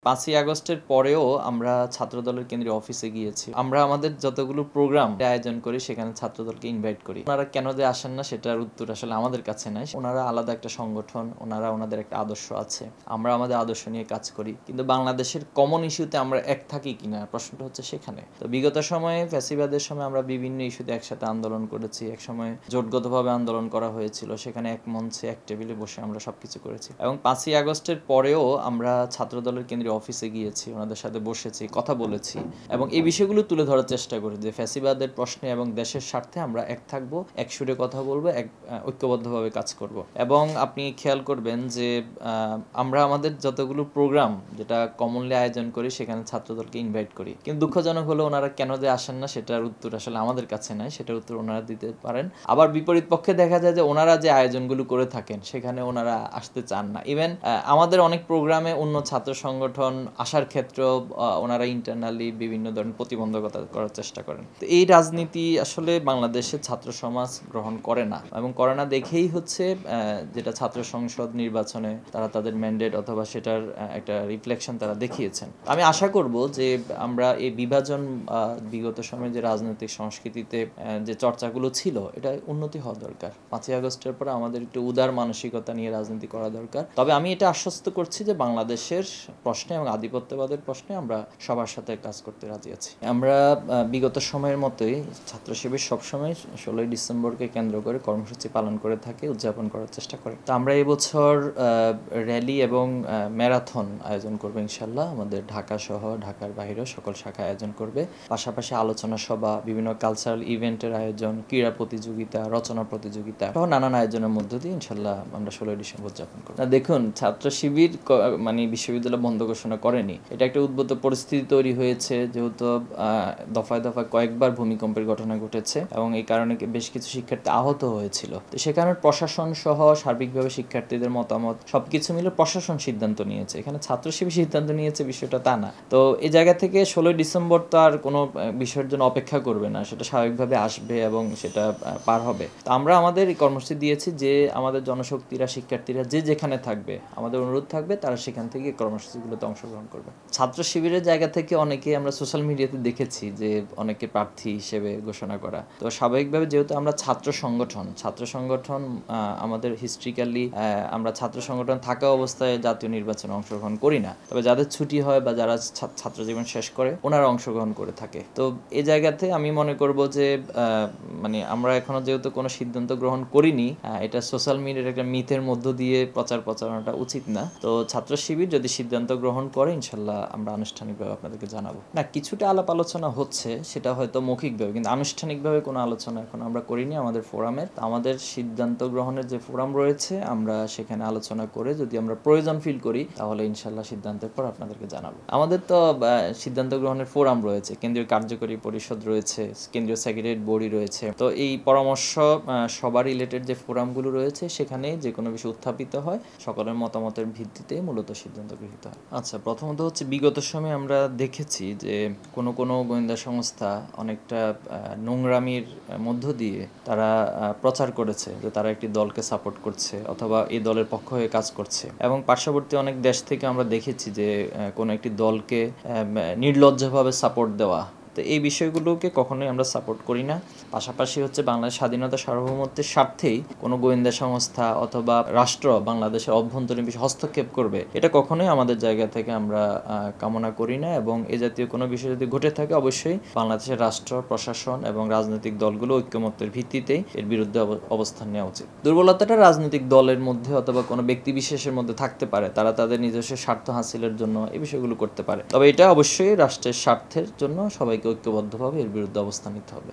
5ই আগস্টের পরেও আমরা ছাত্রদলের কেন্দ্রীয় অফিসে গিয়েছি। আমরা আমাদের যতগুলো প্রোগ্রাম আয়োজন করি সেখানে ছাত্রদলকে ইনভাইট করি। ওনারা কেন যে আসেন না সেটার উত্তর আসলে আমাদের কাছে নাই। ওনারা আলাদা একটা সংগঠন, ওনারা ওনাদের একটা আদর্শ আছে, আমরা আমাদের আদর্শ নিয়ে কাজ করি। কিন্তু বাংলাদেশের কমন ইস্যুতে আমরা এক থাকি কিনা প্রশ্নটা হচ্ছে সেখানে। তো বিগত সময়ে ফ্যাসিবাদের সময় আমরা বিভিন্ন ইস্যুতে একসাথে আন্দোলন করেছি, একসময় জোটগতভাবে আন্দোলন করা হয়েছিল, সেখানে এক মঞ্চে এক টেবিলে বসে আমরা সবকিছু করেছি। এবং 5ই আগস্টের পরেও আমরা ছাত্রদলের কেন্দ্রীয় অফিসে গিয়েছি, ওনাদের সাথে বসেছি, কথা বলেছি এবং এই বিষয়গুলো তুলে ধরার চেষ্টা করি যে ফ্যাসিবাদের প্রশ্নে এবং দেশের স্বার্থে আমরা এক থাকবো, এক সুরে কথা বলবো, ঐক্যবদ্ধভাবে কাজ করব। এবং আপনি খেয়াল করবেন যে আমরা আমাদের যতগুলো প্রোগ্রাম যেটা কমনলি আয়োজন করি সেখানে ছাত্রদলকে ইনভাইট করি। কিন্তু দুঃখজনক হলো ওনারা কেন যে আসেন না সেটার উত্তর আসলে আমাদের কাছে নাই, সেটার উত্তর ওনারা দিতে পারেন। আবার বিপরীত পক্ষে দেখা যায় যে ওনারা যে আয়োজনগুলো করে থাকেন সেখানে ওনারা আসতে চান না। ইভেন আমাদের অনেক প্রোগ্রামে অন্য ছাত্র সংগঠন আসার ক্ষেত্রেও ওনারা ইন্টারনালি বিভিন্ন ধরনের প্রতিবন্ধকতা করার চেষ্টা করেন। তো এই রাজনীতি আসলে বাংলাদেশের ছাত্র সমাজ গ্রহণ করে না এবং করে না দেখেই হচ্ছে যেটা ছাত্র সংসদ নির্বাচনে তারা তাদের ম্যান্ডেট অথবা সেটার একটা রিফ্লেকশন তারা দেখিয়েছেন। আমি আশা করব যে আমরা এই বিভাজন বিগত সময়ে যে রাজনৈতিক সংস্কৃতিতে যে চর্চাগুলো ছিল এটা উন্নতি হওয়া দরকার। 5ই আগস্টের পরে আমাদের একটু উদার মানসিকতা নিয়ে রাজনীতি করা দরকার। তবে আমি এটা আশ্বস্ত করছি যে বাংলাদেশের প্রশ্নে এবং আধিপত্যবাদের প্রশ্নে আমরা সবার সাথে কাজ করতে রাজি আছি। আমরা বিগত সময়ের মতোই ছাত্র শিবির সবসময় 16ই ডিসেম্বরকে কেন্দ্র করে কর্মসূচি পালন করে থাকে, উদযাপন করার চেষ্টা করে। তো আমরা এবছর র্যালি এবং ম্যারাথন আয়োজন করবো ইনশাল্লাহ। আমাদের ঢাকা সহ ঢাকার বাইরেও সকল শাখা আয়োজন করবে। পাশাপাশি আলোচনা সভা, বিভিন্ন কালচারাল ইভেন্টের আয়োজন, ক্রীড়া প্রতিযোগিতা, রচনা প্রতিযোগিতা সহ নানান আয়োজনের মধ্য দিয়ে ইনশাল্লাহ আমরা 16ই ডিসেম্বর উদযাপন করব। দেখুন, ছাত্র শিবির মানে বিশ্ববিদ্যালয় বন্ধ ঘোষণা করেনি। এটা একটা উদ্ভূত পরিস্থিতি তৈরি হয়েছে, যেহেতু দফায় দফায় কয়েকবার ভূমিকম্পের ঘটনা ঘটেছে এবং এই কারণে বেশ কিছু শিক্ষার্থী আহত হয়েছিল। তো সে কারণে প্রশাসন সহ সার্বিকভাবে শিক্ষার্থীদের মতামত সবকিছু মিলে প্রশাসন সিদ্ধান্ত নিয়েছে। এখানে ছাত্র শিবির সিদ্ধান্ত নিয়েছে বিষয়টা তা না। তো এই জায়গা থেকে 16ই ডিসেম্বর তো আর কোনো বিষয়ের জন্য অপেক্ষা করবে না, সেটা স্বাভাবিকভাবে আসবে এবং সেটা পার হবে। তো আমরা আমাদের এই কর্মসূচি দিয়েছি যে আমাদের জনশক্তিরা, শিক্ষার্থীরা যে যেখানে থাকবে, আমাদের অনুরোধ থাকবে তারা সেখান থেকে কর্মসূচিগুলোতে অংশগ্রহণ করবে। ছাত্র শিবিরের জায়গা থেকে অনেকে আমরা সোশ্যাল মিডিয়াতে দেখেছি যে অনেকে প্রার্থী হিসেবে ঘোষণা করা। তো স্বাভাবিকভাবে যেহেতু আমরা ছাত্র সংগঠন আমাদের হিস্ট্রিক্যালি আমরা ছাত্র সংগঠন থাকা অবস্থায় জাতীয় নির্বাচনে অংশগ্রহণ করি না। তবে যাদের ছুটি হয় বা যারা ছাত্র জীবন শেষ করে ওনারা অংশগ্রহণ করে থাকে। তো এই জায়গাতে আমি মনে করব যে মানে আমরা এখনো যেহেতু কোনো সিদ্ধান্ত গ্রহণ করিনি, এটা সোশ্যাল মিডিয়ার একটা মিথের মধ্য দিয়ে প্রচারণাটা উচিত না। তো ছাত্র শিবির যদি সিদ্ধান্ত গ্রহণ করে ইনশাল্লাহ আমরা আনুষ্ঠানিকভাবে আপনাদেরকে জানাবো। না, কিছুটা আলাপ আলোচনা হচ্ছে, সেটা হয়তো মৌখিকভাবে, কিন্তু আনুষ্ঠানিকভাবে কোনো আলোচনা এখন আমরা করিনি আমাদের ফোরামে। আমাদের সিদ্ধান্ত গ্রহণের যে ফোরাম রয়েছে আমরা সেখানে আলোচনা করে যদি আমরা প্রয়োজন ফিল করি তাহলে ইনশাল্লাহ সিদ্ধান্তের পর আপনাদেরকে জানাবো। আমাদের তো সিদ্ধান্ত গ্রহণের ফোরাম রয়েছে, কেন্দ্রীয় কার্যকরী পরিষদ রয়েছে, কেন্দ্রীয় সেক্রেটারিয়েট বডি রয়েছে। তো এই পরামর্শ সবার রিলেটেড যে ফোরামগুলো রয়েছে সেখানে যে কোনো বিষয় উত্থাপিত হয়, সকলের মতামতের ভিত্তিতে মূলত সিদ্ধান্ত গৃহীত হয়। আচ্ছা, প্রথমত হচ্ছে বিগত সময়ে আমরা দেখেছি যে কোনো গোয়েন্দা সংস্থা অনেকটা নোংরামির মধ্য দিয়ে তারা প্রচার করেছে যে তারা একটি দলকে সাপোর্ট করছে অথবা এই দলের পক্ষ হয়ে কাজ করছে। এবং পার্শ্ববর্তী অনেক দেশ থেকে আমরা দেখেছি যে কোনো একটি দলকে নির্লজ্জভাবে সাপোর্ট দেওয়া। তো এই বিষয়গুলোকে কখনোই আমরা সাপোর্ট করি না। পাশাপাশি হচ্ছে বাংলাদেশ স্বাধীনতা সার্বভৌমত্বের স্বার্থেই কোনো গোয়েন্দা সংস্থা অথবা রাষ্ট্র বাংলাদেশের অভ্যন্তরীণ বিষয়ে হস্তক্ষেপ করবে এটা কখনোই আমাদের জায়গা থেকে আমরা কামনা করি না। এবং এ জাতীয় কোনো বিষয় যদি ঘটে থাকে অবশ্যই বাংলাদেশের রাষ্ট্র, প্রশাসন এবং রাজনৈতিক দলগুলো ঐক্যমত্যের ভিত্তিতেই এর বিরুদ্ধে অবস্থান নেওয়া উচিত। দুর্বলতাটা রাজনৈতিক দলের মধ্যে অথবা কোনো ব্যক্তি বিশেষের মধ্যে থাকতে পারে, তারা তাদের নিজস্ব স্বার্থ হাসিলের জন্য এই বিষয়গুলো করতে পারে। তবে এটা অবশ্যই রাষ্ট্রের স্বার্থের জন্য সবাইকে ঐক্যবদ্ধভাবে এর বিরুদ্ধে অবস্থান নিতে হবে।